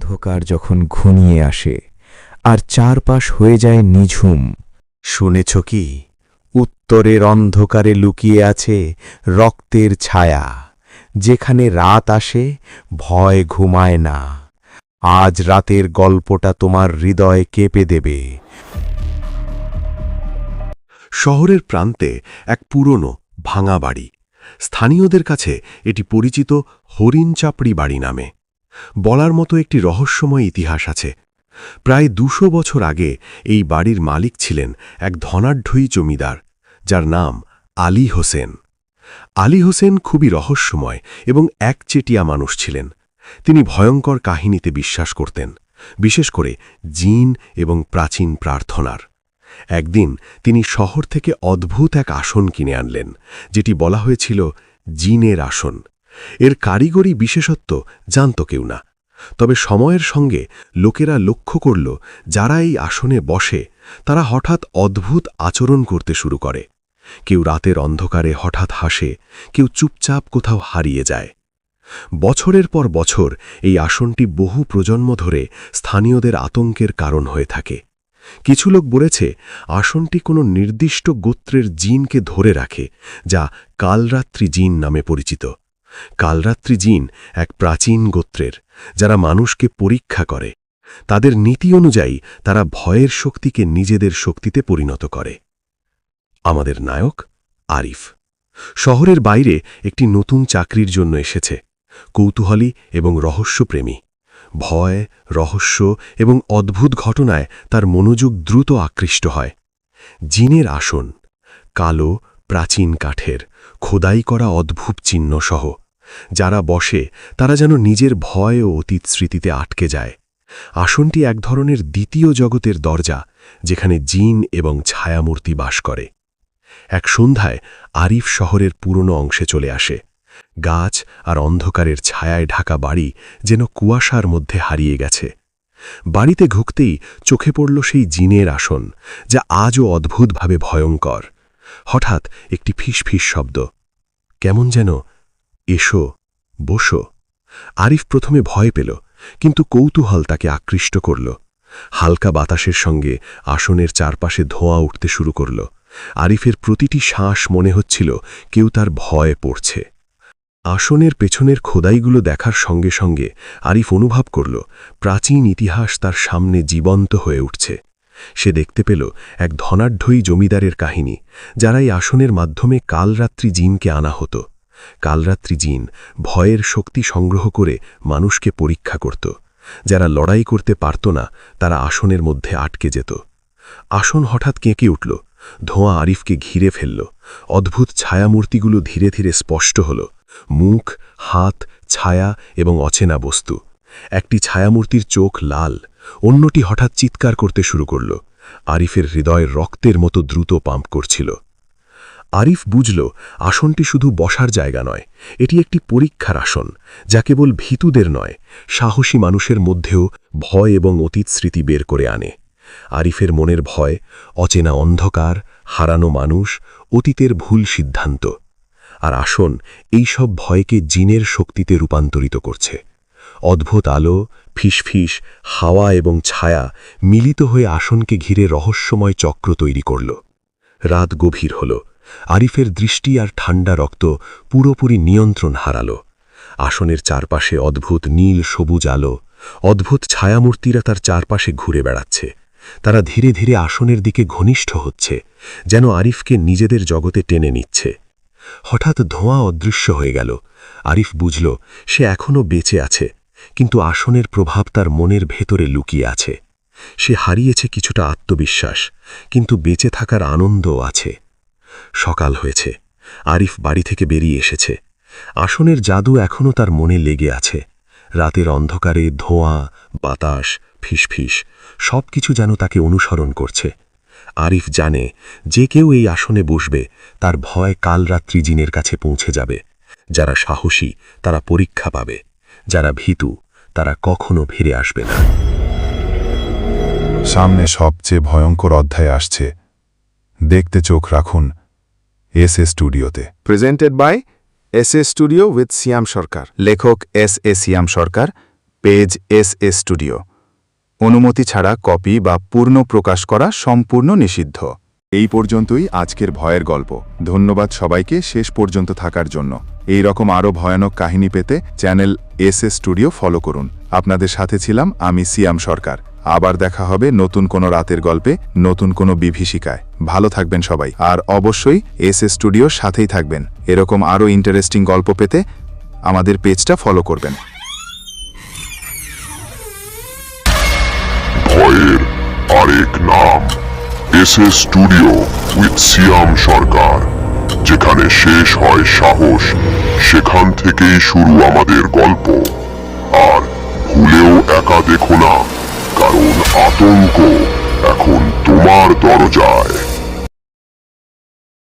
অন্ধকার যখন ঘনিয়ে আসে আর চারপাশ হয়ে যায় নিঝুম। শুনেছ কি, উত্তরের অন্ধকারে লুকিয়ে আছে রক্তের ছায়া। যেখানে রাত আসে ভয় ঘুমায় না। আজ রাতের গল্পটা তোমার হৃদয় কেঁপে দেবে। শহরের প্রান্তে এক পুরনো ভাঙা বাড়ি। স্থানীয়দের কাছে এটি পরিচিত হরিণচাপড়ি বাড়ি নামে। বলার মতো একটি রহস্যময় ইতিহাস আছে। প্রায় ২০০ বছর আগে এই বাড়ির মালিক ছিলেন এক ধনাঢ্যই জমিদার, যার নাম আলী হোসেন। আলী হোসেন খুবই রহস্যময় এবং একচেটিয়া মানুষ ছিলেন। তিনি ভয়ঙ্কর কাহিনীতে বিশ্বাস করতেন, বিশেষ করে জিন এবং প্রাচীন প্রার্থনার। একদিন তিনি শহর থেকে অদ্ভুত এক আসন কিনে আনলেন, যেটি বলা হয়েছিল জিনের আসন। এর কারিগরি বিশেষত্ব জানত কেউ না। তবে সময়ের সঙ্গে লোকেরা লক্ষ্য করল, যারা এই আসনে বসে তারা হঠাৎ অদ্ভুত আচরণ করতে শুরু করে। কেউ রাতের অন্ধকারে হঠাৎ হাসে, কেউ চুপচাপ কোথাও হারিয়ে যায়। বছরের পর বছর এই আসনটি বহু প্রজন্ম ধরে স্থানীয়দের আতঙ্কের কারণ হয়ে থাকে। কিছু লোক বলেছে আসনটি কোনো নির্দিষ্ট গোত্রের জিনকে ধরে রাখে, যা কালরাত্রি জিন নামে পরিচিত। কালরাত্রি জিন এক প্রাচীন গোত্রের, যারা মানুষকে পরীক্ষা করে। তাদের নীতি অনুযায়ী তারা ভয়ের শক্তিকে নিজেদের শক্তিতে পরিণত করে। আমাদের নায়ক আরিফ শহরের বাইরে একটি নতুন চাকরির জন্য এসেছে। কৌতূহলী এবং রহস্যপ্রেমী। ভয়, রহস্য এবং অদ্ভুত ঘটনায় তার মনোযোগ দ্রুত আকৃষ্ট হয়। জিনের আসন, কালো প্রাচীন কাঠের খোদাই করা অদ্ভুত চিহ্ন সহ। যারা বসে তারা যেন নিজের ভয় ও অতীত স্মৃতিতে আটকে যায়। আসনটি এক ধরনের দ্বিতীয় জগতের দরজা, যেখানে জিন এবং ছায়ামূর্তি বাস করে। এক সন্ধ্যায় আরিফ শহরের পুরনো অংশে চলে আসে। গাছ আর অন্ধকারের ছায়ায় ঢাকা বাড়ি যেন কুয়াশার মধ্যে হারিয়ে গেছে। বাড়িতে ঢুকতেই চোখে পড়ল সেই জিনের আসন, যা আজও অদ্ভুতভাবে ভয়ঙ্কর। হঠাৎ একটি ফিসফিস শব্দ, কেমন যেন এসো, বসো। আরিফ প্রথমে ভয় পেল, কিন্তু কৌতূহল তাকে আকৃষ্ট করল। হালকা বাতাসের সঙ্গে আসনের চারপাশে ধোঁয়া উঠতে শুরু করল। আরিফের প্রতিটি শ্বাস মনে হচ্ছিল কেউ তার ভয়ে পড়ছে। আসনের পেছনের খোদাইগুলো দেখার সঙ্গে সঙ্গে আরিফ অনুভব করল প্রাচীন ইতিহাস তার সামনে জীবন্ত হয়ে উঠছে। সে দেখতে পেল এক ধনাঢ্যই জমিদারের কাহিনী, যারা এই আসনের মাধ্যমে কালরাত্রি জিনকে আনা হতো। কালরাত্রি জিন ভয়ের শক্তি সংগ্রহ করে মানুষকে পরীক্ষা করত। যারা লড়াই করতে পারত না তারা আসনের মধ্যে আটকে যেত। আসন হঠাৎ কেঁকে উঠল, ধোঁয়া আরিফকে ঘিরে ফেলল। অদ্ভুত ছায়ামূর্তিগুলো ধীরে ধীরে স্পষ্ট হল। মুখ, হাত, ছায়া এবং অচেনা বস্তু। একটি ছায়ামূর্তির চোখ লাল, অন্যটি হঠাৎ চিৎকার করতে শুরু করল। আরিফের হৃদয়ের রক্তের মতো দ্রুত পাম্প করছিল। আরিফ বুঝল আসনটি শুধু বসার জায়গা নয়, এটি একটি পরীক্ষার আসন, যা কেবল ভীতুদের নয়, সাহসী মানুষের মধ্যেও ভয় এবং অতীত স্মৃতি বের করে আনে। আরিফের মনের ভয়, অচেনা অন্ধকার, হারানো মানুষ, অতীতের ভুল সিদ্ধান্ত। আর আসন এই সব ভয়কে জিনের শক্তিতে রূপান্তরিত করছে। অদ্ভুত আলো, ফিসফিস, হাওয়া এবং ছায়া মিলিত হয়ে আসনকে ঘিরে রহস্যময় চক্র তৈরি করল। রাত গভীর হল। আরিফের দৃষ্টি আর ঠান্ডা রক্ত পুরোপুরি নিয়ন্ত্রণ হারাল। আসনের চারপাশে অদ্ভুত নীল সবুজ আলো। অদ্ভুত ছায়ামূর্তিরা তার চারপাশে ঘুরে বেড়াচ্ছে। তারা ধীরে ধীরে আসনের দিকে ঘনিষ্ঠ হচ্ছে, যেন আরিফকে নিজেদের জগতে টেনে নিচ্ছে। হঠাৎ ধোঁয়া অদৃশ্য হয়ে গেল। আরিফ বুঝল সে এখনও বেঁচে আছে, কিন্তু আসনের প্রভাব তার মনের ভেতরে লুকিয়ে আছে। সে হারিয়েছে কিছুটা আত্মবিশ্বাস, কিন্তু বেঁচে থাকার আনন্দও আছে। সকাল হয়েছে। আরিফ বাড়ি থেকে বেরিয়ে এসেছে। আসনের জাদু এখনও তার মনে লেগে আছে। রাতের অন্ধকারে ধোঁয়া, বাতাস, ফিসফিস সবকিছু যেন তাকে অনুসরণ করছে। আরিফ জানে যে কেউ এই আসনে বসবে তার ভয় কালরাত্রি জিনের কাছে পৌঁছে যাবে। যারা সাহসী তারা পরীক্ষা পাবে, যারা ভীতু তারা কখনো ফিরে আসবে না। সামনে সবচেয়ে ভয়ঙ্কর অধ্যায় আসছে, দেখতে চোখ রাখুন এসএ স্টুডিওতে। Presented by SA studio with Siam Sarkar. লেখক SA Siam Sarkar, page S studio. অনুমতি ছাড়া কপি বা পূর্ণ প্রকাশ করা সম্পূর্ণ নিষিদ্ধ। এই পর্যন্তই আজকের ভয়ের গল্প। ধন্যবাদ সবাইকে শেষ পর্যন্ত থাকার জন্য। এই রকম আরও ভয়ানক কাহিনী পেতে চ্যানেল এস স্টুডিও ফলো করুন। আপনাদের সাথে ছিলাম আমি সিয়াম সরকার। আবার দেখা হবে নতুন কোনো রাতের গল্পে, নতুন কোনো বিভীষিকায়। ভালো থাকবেন সবাই, আর অবশ্যই এস স্টুডিওর সাথেই থাকবেন। এরকম আরও ইন্টারেস্টিং গল্প পেতে আমাদের পেজটা ফলো করবেন। ভয়ের আরেক নাম এসএস স্টুডিও উইথ সিয়াম সরকার। যেখানে শেষ হয় সাহস, সেখান থেকেই শুরু আমাদের গল্প। আর ভুলেও একা দেখো না, কারণ আতঙ্ক এখন তোমার দরজায়।